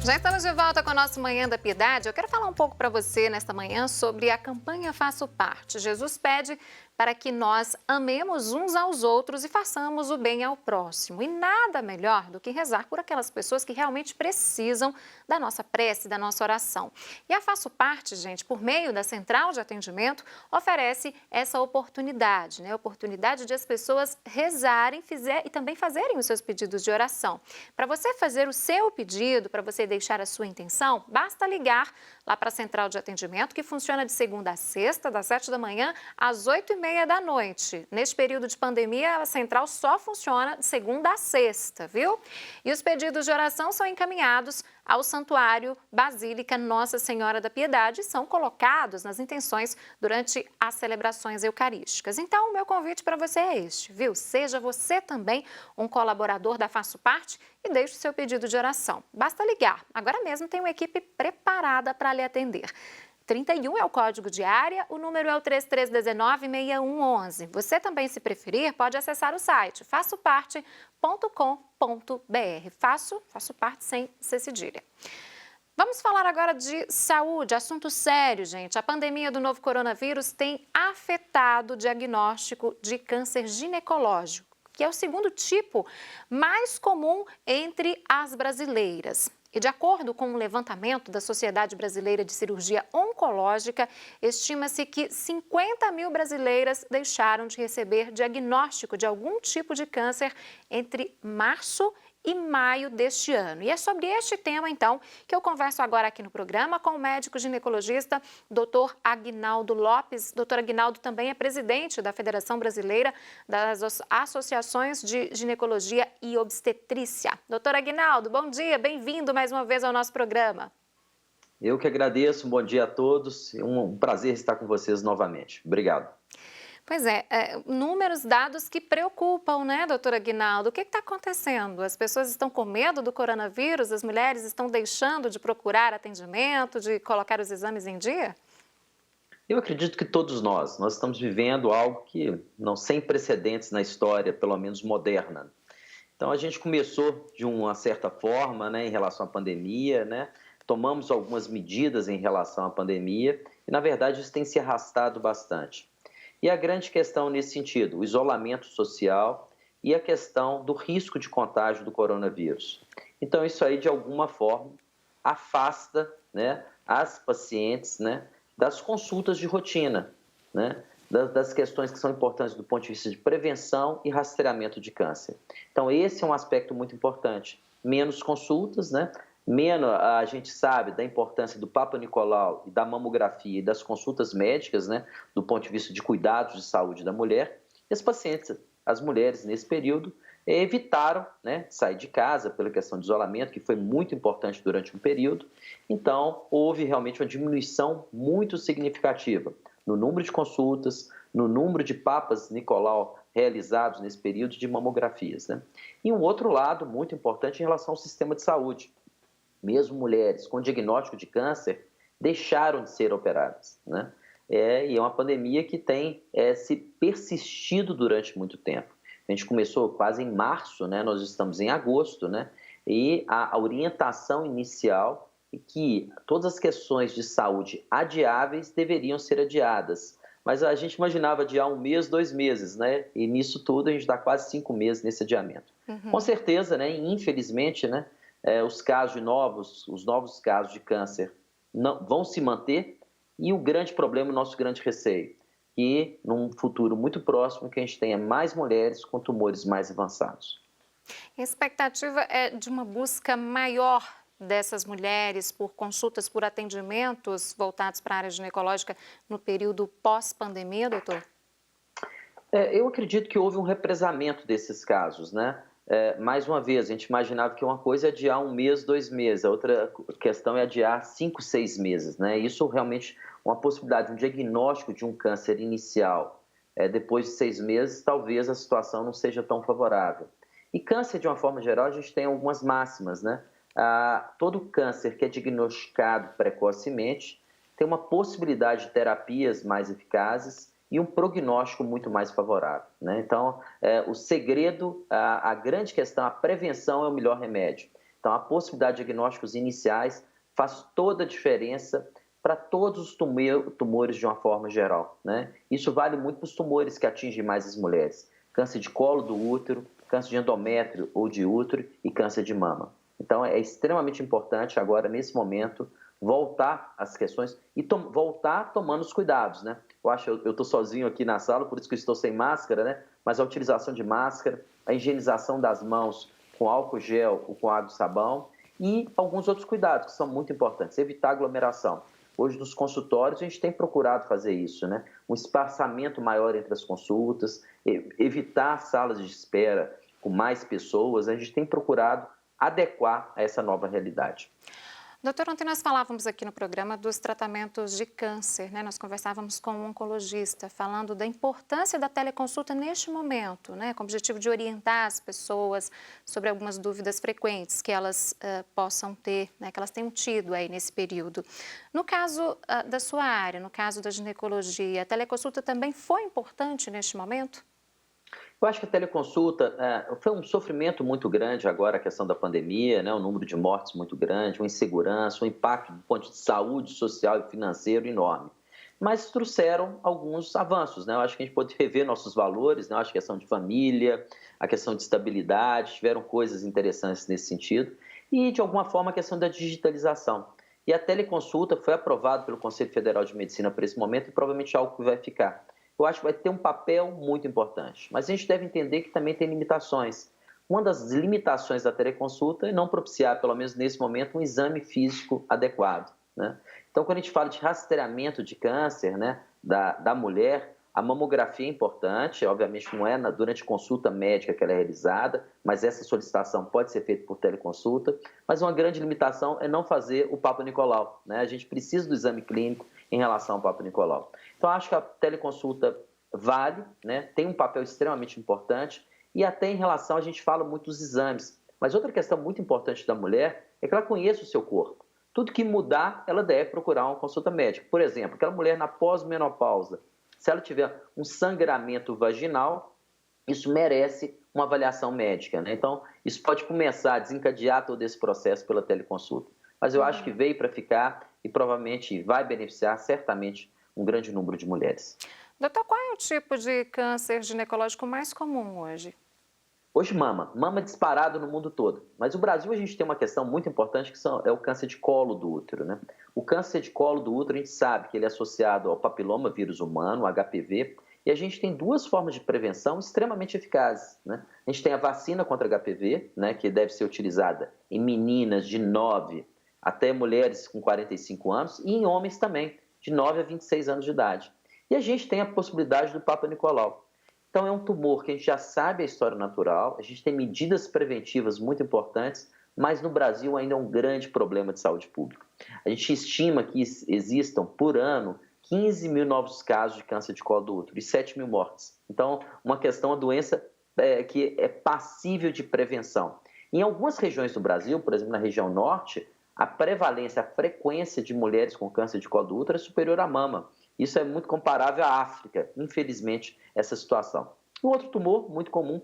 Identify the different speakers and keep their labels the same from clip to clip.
Speaker 1: Já estamos de volta com o nosso Manhã da Piedade. Eu quero falar um pouco para você nesta manhã sobre a campanha Faço Parte. Jesus pede para que nós amemos uns aos outros e façamos o bem ao próximo. E nada melhor do que rezar por aquelas pessoas que realmente precisam da nossa prece, da nossa oração. E a Faço Parte, gente, por meio da Central de Atendimento, oferece essa oportunidade, né? Oportunidade de as pessoas rezarem e também fazerem os seus pedidos de oração. Para você fazer o seu pedido, para você deixar a sua intenção, basta ligar lá para a Central de Atendimento, que funciona de segunda a sexta, das 7 da manhã às 8h30 da noite. Neste período de pandemia, a Central só funciona de segunda a sexta, viu? E os pedidos de oração são encaminhados ao Santuário Basílica Nossa Senhora da Piedade e são colocados nas intenções durante as celebrações eucarísticas. Então, o meu convite para você é este, viu? Seja você também um colaborador da Faço Parte e deixe o seu pedido de oração. Basta ligar. Agora mesmo tem uma equipe preparada para lhe atender. 31 é o código de área, o número é o 3319-6111. Você também, se preferir, pode acessar o site façoparte.com.br. Faço parte sem ser cedilha. Vamos falar agora de saúde, assunto sério, gente. A pandemia do novo coronavírus tem afetado o diagnóstico de câncer ginecológico, que é o segundo tipo mais comum entre as brasileiras. E de acordo com um levantamento da Sociedade Brasileira de Cirurgia Oncológica, estima-se que 50 mil brasileiras deixaram de receber diagnóstico de algum tipo de câncer entre março e maio deste ano. E é sobre este tema, então, que eu converso agora aqui no programa com o médico ginecologista, Dr. Aguinaldo Lopes. Dr. Aguinaldo também é presidente da Federação Brasileira das Associações de Ginecologia e Obstetrícia. Dr. Aguinaldo, bom dia, bem-vindo mais uma vez ao nosso programa.
Speaker 2: Eu que agradeço, um bom dia a todos, um prazer estar com vocês novamente. Obrigado.
Speaker 1: Pois é, números, dados que preocupam, né, doutor Aguinaldo? O que está acontecendo? As pessoas estão com medo do coronavírus? As mulheres estão deixando de procurar atendimento, de colocar os exames em dia?
Speaker 2: Eu acredito que todos nós estamos vivendo algo que não sem precedentes na história, pelo menos moderna. Então, a gente começou de uma certa forma, né, em relação à pandemia, né? Tomamos algumas medidas em relação à pandemia e, na verdade, isso tem se arrastado bastante. E a grande questão nesse sentido, o isolamento social e a questão do risco de contágio do coronavírus. Então, isso aí, de alguma forma, afasta, né, as pacientes, né, das consultas de rotina, né, das questões que são importantes do ponto de vista de prevenção e rastreamento de câncer. Então, esse é um aspecto muito importante. Menos consultas, né? Menos a gente sabe da importância do Papa Nicolau e da mamografia e das consultas médicas, né? Do ponto de vista de cuidados de saúde da mulher. E as pacientes, as mulheres, nesse período, evitaram, né, sair de casa pela questão de isolamento, que foi muito importante durante um período. Então, houve realmente uma diminuição muito significativa no número de consultas, no número de papas Nicolau realizados nesse período de mamografias, né? E um outro lado muito importante em relação ao sistema de saúde. Mesmo mulheres com diagnóstico de câncer deixaram de ser operadas, né? E é uma pandemia que tem se persistido durante muito tempo. A gente começou quase em março, né? Nós estamos em agosto, né? E a orientação inicial é que todas as questões de saúde adiáveis deveriam ser adiadas. Mas a gente imaginava adiar 1 mês, 2 meses, né? E nisso tudo a gente dá quase 5 meses nesse adiamento. Com certeza, né? Infelizmente, né? Os novos casos de câncer não vão se manter e o grande problema, o nosso grande receio, que num futuro muito próximo que a gente tenha mais mulheres com tumores mais avançados.
Speaker 1: A expectativa é de uma busca maior dessas mulheres por consultas, por atendimentos voltados para a área ginecológica no período pós-pandemia, doutor?
Speaker 2: Eu acredito que houve um represamento desses casos, né? Mais uma vez, a gente imaginava que uma coisa é adiar 1 mês, 2 meses, a outra questão é adiar 5, 6 meses, né? Isso realmente, uma possibilidade, um diagnóstico de um câncer inicial, depois de 6 meses, talvez a situação não seja tão favorável. E câncer, de uma forma geral, a gente tem algumas máximas, né? Todo câncer que é diagnosticado precocemente tem uma possibilidade de terapias mais eficazes e um prognóstico muito mais favorável, né? Então, o segredo, a grande questão, a prevenção é o melhor remédio. Então, a possibilidade de diagnósticos iniciais faz toda a diferença para todos os tumores de uma forma geral, né? Isso vale muito para os tumores que atingem mais as mulheres. Câncer de colo do útero, câncer de endométrio ou de útero e câncer de mama. Então, é extremamente importante agora, nesse momento, voltar às questões e voltar tomando os cuidados, né? Eu estou sozinho aqui na sala, por isso que eu estou sem máscara, né? Mas a utilização de máscara, a higienização das mãos com álcool gel ou com água e sabão e alguns outros cuidados que são muito importantes. Evitar aglomeração. Hoje, nos consultórios, a gente tem procurado fazer isso, né? Um espaçamento maior entre as consultas, evitar salas de espera com mais pessoas, a gente tem procurado adequar a essa nova realidade.
Speaker 1: Doutor, ontem nós falávamos aqui no programa dos tratamentos de câncer, né? Nós conversávamos com um oncologista falando da importância da teleconsulta neste momento, né? Com o objetivo de orientar as pessoas sobre algumas dúvidas frequentes que elas possam ter, né? Que elas tenham tido aí nesse período. No caso da sua área, no caso da ginecologia, a teleconsulta também foi importante neste momento?
Speaker 2: Eu acho que a teleconsulta foi um sofrimento muito grande agora, a questão da pandemia, né? Um número de mortes muito grande, uma insegurança, um impacto do ponto de saúde social e financeiro enorme. Mas trouxeram alguns avanços, né? Eu acho que a gente pode rever nossos valores, né? Eu acho que a questão de família, a questão de estabilidade, tiveram coisas interessantes nesse sentido. E, de alguma forma, a questão da digitalização. E a teleconsulta foi aprovada pelo Conselho Federal de Medicina para esse momento e provavelmente é algo que vai ficar. Eu acho que vai ter um papel muito importante. Mas a gente deve entender que também tem limitações. Uma das limitações da teleconsulta é não propiciar, pelo menos nesse momento, um exame físico adequado, né? Então, quando a gente fala de rastreamento de câncer, né, da mulher, a mamografia é importante, obviamente não é durante consulta médica que ela é realizada, mas essa solicitação pode ser feita por teleconsulta, mas uma grande limitação é não fazer o Papa Nicolau, né? A gente precisa do exame clínico em relação ao Papa Nicolau. Então, acho que a teleconsulta vale, né? Tem um papel extremamente importante e até em relação, a gente fala muito dos exames, mas outra questão muito importante da mulher é que ela conheça o seu corpo. Tudo que mudar, ela deve procurar uma consulta médica. Por exemplo, aquela mulher na pós-menopausa, se ela tiver um sangramento vaginal, isso merece uma avaliação médica, né? Então, isso pode começar a desencadear todo esse processo pela teleconsulta. Mas eu acho que veio para ficar e provavelmente vai beneficiar certamente um grande número de mulheres.
Speaker 1: Doutor, qual é o tipo de câncer ginecológico mais comum hoje?
Speaker 2: Hoje mama disparado no mundo todo. Mas no Brasil a gente tem uma questão muito importante que é o câncer de colo do útero, né? O câncer de colo do útero, a gente sabe que ele é associado ao papiloma vírus humano, HPV, e a gente tem duas formas de prevenção extremamente eficazes, né? A gente tem a vacina contra HPV, né, que deve ser utilizada em meninas de 9 até mulheres com 45 anos e em homens também, de 9 a 26 anos de idade. E a gente tem a possibilidade do Papa Nicolau. Então, é um tumor que a gente já sabe a história natural, a gente tem medidas preventivas muito importantes, mas no Brasil ainda é um grande problema de saúde pública. A gente estima que existam, por ano, 15 mil novos casos de câncer de colo do útero e 7 mil mortes. Então, uma doença que é passível de prevenção. Em algumas regiões do Brasil, por exemplo, na região norte, a prevalência, a frequência de mulheres com câncer de colo do útero é superior à mama. Isso é muito comparável à África, infelizmente, essa situação. Um outro tumor muito comum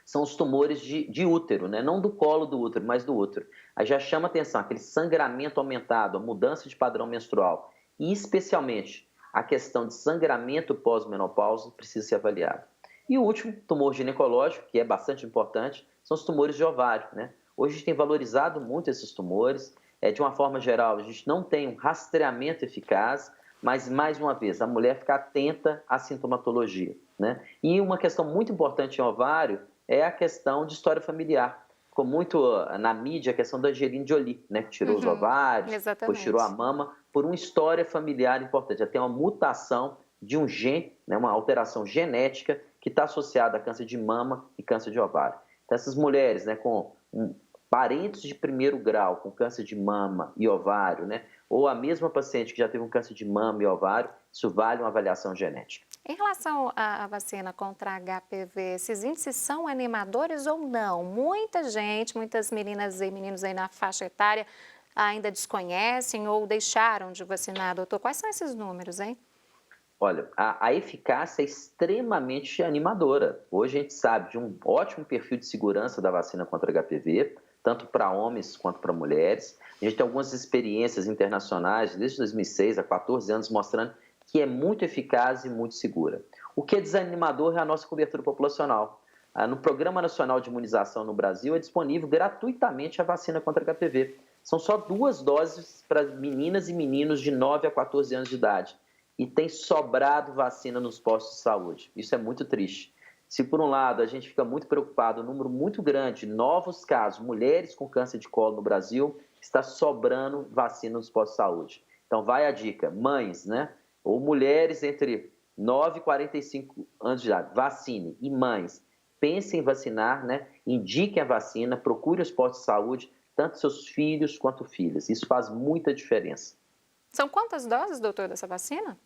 Speaker 2: são os tumores de útero, né? Não do colo do útero, mas do útero. Aí já chama atenção aquele sangramento aumentado, a mudança de padrão menstrual e, especialmente, a questão de sangramento pós-menopausa precisa ser avaliada. E o último, tumor ginecológico, que é bastante importante, são os tumores de ovário, né? Hoje a gente tem valorizado muito esses tumores. De uma forma geral, a gente não tem um rastreamento eficaz, mas, mais uma vez, a mulher ficar atenta à sintomatologia, né? E uma questão muito importante em ovário é a questão de história familiar. Ficou muito na mídia a questão da Angelina Jolie, né? Que tirou os ovários, depois tirou a mama, por uma história familiar importante. Já tem uma mutação de um gene, né? Uma alteração genética que está associada a câncer de mama e câncer de ovário. Então, essas mulheres, né, com parentes de primeiro grau com câncer de mama e ovário, né? Ou a mesma paciente que já teve um câncer de mama e ovário, isso vale uma avaliação genética.
Speaker 1: Em relação à vacina contra HPV, esses índices são animadores ou não? Muita gente, muitas meninas e meninos aí na faixa etária ainda desconhecem ou deixaram de vacinar, doutor. Quais são esses números, hein?
Speaker 2: Olha, a eficácia é extremamente animadora. Hoje a gente sabe de um ótimo perfil de segurança da vacina contra HPV, tanto para homens quanto para mulheres. A gente tem algumas experiências internacionais, desde 2006 há 14 anos, mostrando que é muito eficaz e muito segura. O que é desanimador é a nossa cobertura populacional. No Programa Nacional de Imunização no Brasil é disponível gratuitamente a vacina contra HPV. São só 2 doses para meninas e meninos de 9 a 14 anos de idade. E tem sobrado vacina nos postos de saúde. Isso é muito triste. Se, por um lado, a gente fica muito preocupado, um número muito grande de novos casos, mulheres com câncer de colo no Brasil, está sobrando vacina nos postos de saúde. Então, vai a dica, mães, né? Ou mulheres entre 9 e 45 anos de idade, vacine. E mães, pensem em vacinar, né? Indiquem a vacina, procure os postos de saúde, tanto seus filhos quanto filhas. Isso faz muita diferença.
Speaker 1: São quantas doses, doutor, dessa vacina?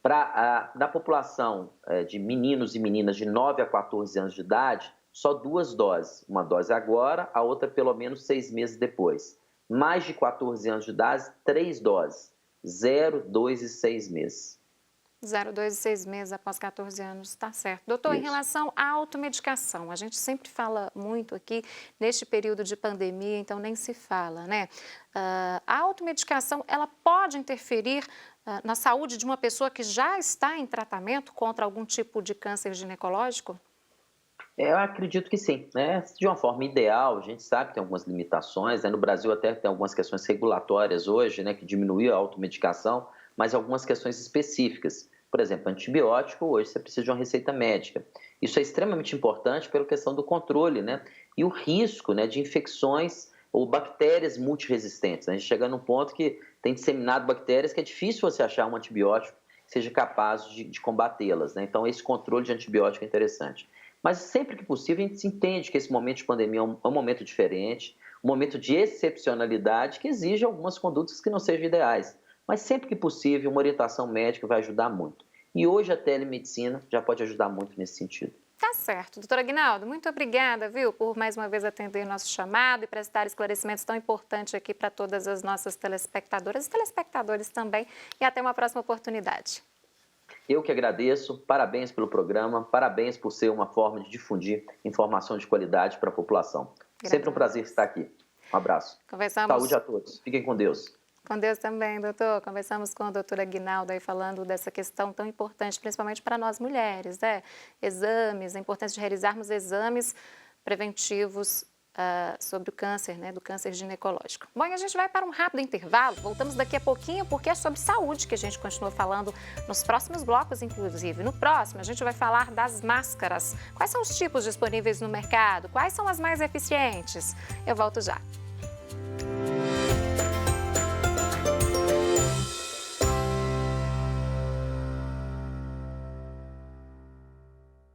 Speaker 2: Da população de meninos e meninas de 9 a 14 anos de idade, só 2 doses. Uma dose agora, a outra pelo menos 6 meses depois. Mais de 14 anos de idade, 3 doses. 0, 2 e 6 meses.
Speaker 1: 0, 2 e 6 meses após 14 anos, está certo. Doutor, em relação à automedicação, a gente sempre fala muito aqui neste período de pandemia, então nem se fala, né? A automedicação, ela pode interferir na saúde de uma pessoa que já está em tratamento contra algum tipo de câncer ginecológico?
Speaker 2: Eu acredito que sim, né? De uma forma ideal, a gente sabe que tem algumas limitações, né? No Brasil até tem algumas questões regulatórias hoje, né, que diminuiu a automedicação, mas algumas questões específicas. Por exemplo, antibiótico, hoje você precisa de uma receita médica. Isso é extremamente importante pela questão do controle, né? E o risco, né, de infecções ou bactérias multiresistentes. A gente chega num ponto que tem disseminado bactérias que é difícil você achar um antibiótico que seja capaz de combatê-las, né? Então, esse controle de antibiótico é interessante. Mas sempre que possível, a gente entende que esse momento de pandemia é um momento diferente, um momento de excepcionalidade que exige algumas condutas que não sejam ideais. Mas sempre que possível, uma orientação médica vai ajudar muito. E hoje a telemedicina já pode ajudar muito nesse sentido.
Speaker 1: Tá certo. Doutor Aguinaldo, muito obrigada, viu, por mais uma vez atender nosso chamado e prestar esclarecimentos tão importantes aqui para todas as nossas telespectadoras e telespectadores também. E até uma próxima oportunidade.
Speaker 2: Eu que agradeço, parabéns pelo programa, parabéns por ser uma forma de difundir informação de qualidade para a população. Sempre um prazer estar aqui. Um abraço. Saúde a todos. Fiquem com Deus.
Speaker 1: Com Deus também, doutor. Conversamos com o doutor Aguinaldo aí falando dessa questão tão importante, principalmente para nós mulheres, né? Exames, a importância de realizarmos exames preventivos sobre o câncer, né? Do câncer ginecológico. Bom, e a gente vai para um rápido intervalo. Voltamos daqui a pouquinho porque é sobre saúde que a gente continua falando nos próximos blocos, inclusive. No próximo, a gente vai falar das máscaras. Quais são os tipos disponíveis no mercado? Quais são as mais eficientes? Eu volto já.